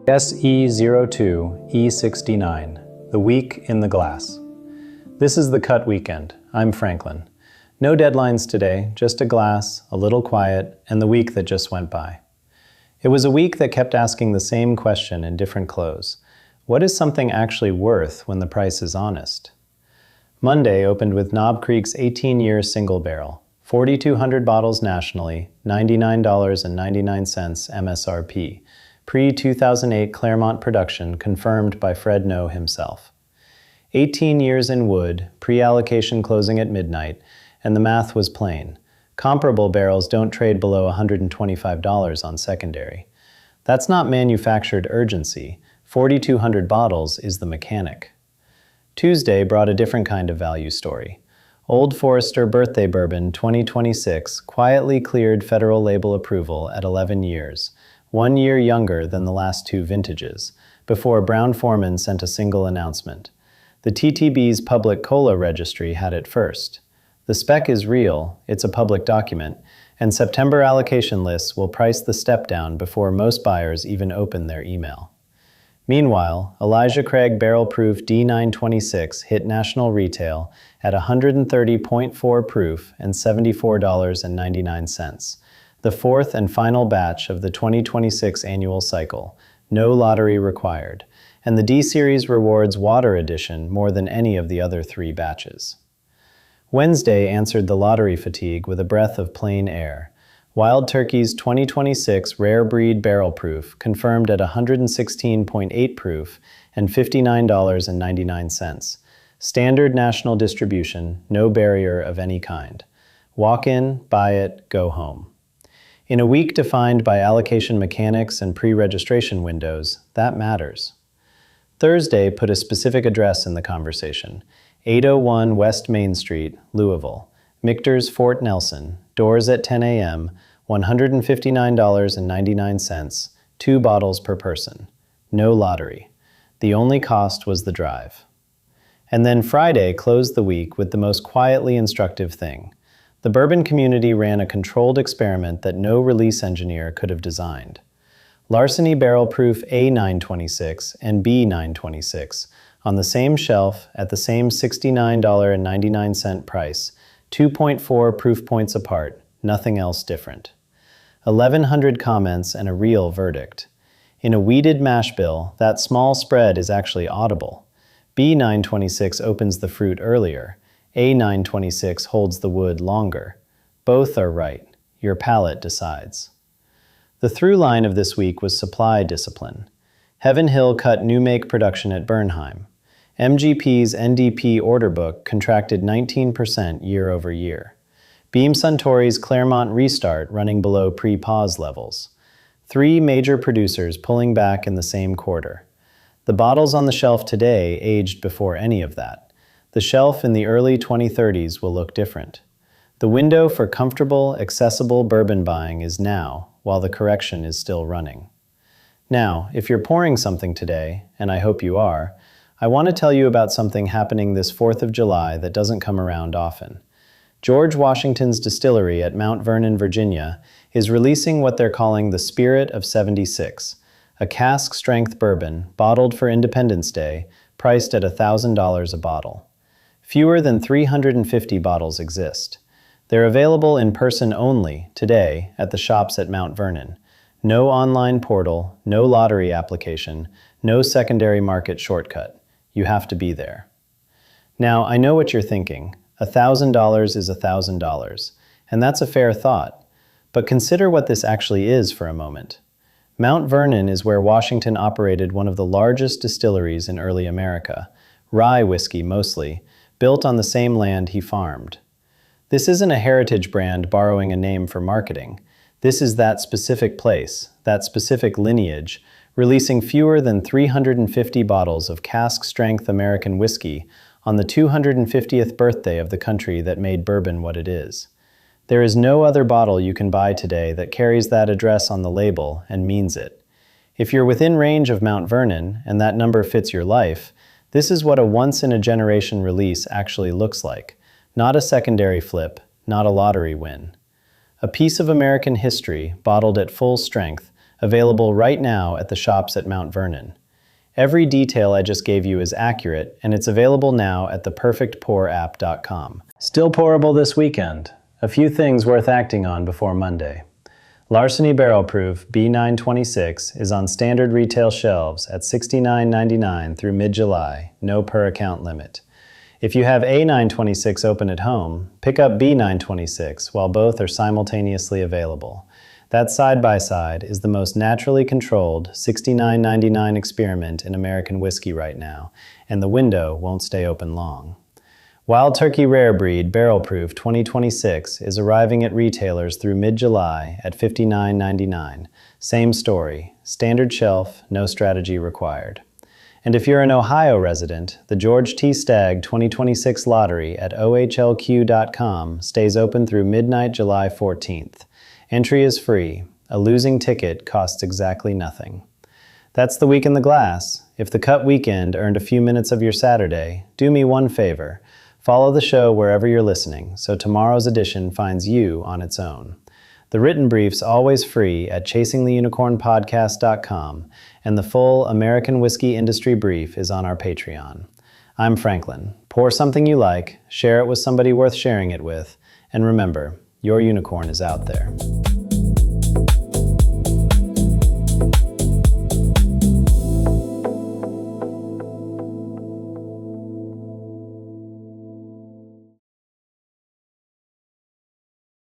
S02E69, The Week in the Glass. This is the cut weekend. I'm Franklin. No deadlines today, just a glass, a little quiet, and the week that just went by. It was a week that kept asking the same question in different clothes. What is something actually worth when the price is honest? Monday opened with Knob Creek's 18-year single barrel, 4,200 bottles nationally, $99.99 MSRP. Pre-2008 Claremont production confirmed by Fred No himself. 18 years in wood, pre-allocation closing at midnight, and the math was plain. Comparable barrels don't trade below $125 on secondary. That's not manufactured urgency. 4,200 bottles is the mechanic. Tuesday brought a different kind of value story. Old Forester Birthday Bourbon 2026 quietly cleared federal label approval at 11 years. 1 year younger than the last two vintages, before Brown-Forman sent a single announcement. The TTB's public COLA registry had it first. The spec is real, it's a public document, and September allocation lists will price the step down before most buyers even open their email. Meanwhile, Elijah Craig barrel-proof D926 hit national retail at 130.4 proof and $74.99. The fourth and final batch of the 2026 annual cycle, no lottery required, and the D-Series rewards Water Edition more than any of the other three batches. Wednesday answered the lottery fatigue with a breath of plain air. Wild Turkey's 2026 Rare Breed Barrel Proof confirmed at 116.8 proof and $59.99. Standard national distribution, no barrier of any kind. Walk in, buy it, go home. In a week defined by allocation mechanics and pre-registration windows, that matters. Thursday put a specific address in the conversation. 801 West Main Street, Louisville. Michter's Fort Nelson, doors at 10 a.m., $159.99, 2 bottles per person. No lottery. The only cost was the drive. And then Friday closed the week with the most quietly instructive thing. The bourbon community ran a controlled experiment that no release engineer could have designed. Larceny barrel-proof A926 and B926 on the same shelf at the same $69.99 price, 2.4 proof points apart, nothing else different. 1,100 comments and a real verdict. In a weeded mash bill, that small spread is actually audible. B926 opens the fruit earlier. A926 holds the wood longer. Both are right. Your palate decides. The through line of this week was supply discipline. Heaven Hill cut new make production at Bernheim. MGP's NDP order book contracted 19% year over year. Beam Suntory's Claremont restart running below pre-pause levels. 3 major producers pulling back in the same quarter. The bottles on the shelf today aged before any of that. The shelf in the early 2030s will look different. The window for comfortable, accessible bourbon buying is now, while the correction is still running. Now, if you're pouring something today, and I hope you are, I want to tell you about something happening this 4th of July that doesn't come around often. George Washington's distillery at Mount Vernon, Virginia, is releasing what they're calling the Spirit of 76, a cask-strength bourbon bottled for Independence Day, priced at $1,000 a bottle. Fewer than 350 bottles exist. They're available in person only today at the shops at Mount Vernon. No online portal, no lottery application, no secondary market shortcut. You have to be there. Now, I know what you're thinking. $1,000 is $1,000, and that's a fair thought. But consider what this actually is for a moment. Mount Vernon is where Washington operated one of the largest distilleries in early America, rye whiskey mostly, built on the same land he farmed. This isn't a heritage brand borrowing a name for marketing. This is that specific place, that specific lineage, releasing fewer than 350 bottles of cask-strength American whiskey on the 250th birthday of the country that made bourbon what it is. There is no other bottle you can buy today that carries that address on the label and means it. If you're within range of Mount Vernon and that number fits your life, this is what a once-in-a-generation release actually looks like. Not a secondary flip, not a lottery win. A piece of American history bottled at full strength, available right now at the shops at Mount Vernon. Every detail I just gave you is accurate, and it's available now at theperfectpourapp.com. Still pourable this weekend. A few things worth acting on before Monday. Larceny Barrel Proof B926 is on standard retail shelves at $69.99 through mid-July, no per account limit. If you have A926 open at home, pick up B926 while both are simultaneously available. That side-by-side is the most naturally controlled $69.99 experiment in American whiskey right now, and the window won't stay open long. Wild Turkey Rare Breed Barrel Proof 2026 is arriving at retailers through mid-July at $59.99. Same story, standard shelf, no strategy required. And if you're an Ohio resident, the George T. Stagg 2026 lottery at ohlq.com stays open through midnight July 14th. Entry is free. A losing ticket costs exactly nothing. That's the week in the glass. If the cut weekend earned a few minutes of your Saturday, do me one favor. Follow the show wherever you're listening, so tomorrow's edition finds you on its own. The written brief's always free at chasingtheunicornpodcast.com, and the full American Whiskey Industry Brief is on our Patreon. I'm Franklin. Pour something you like, share it with somebody worth sharing it with, and remember, your unicorn is out there.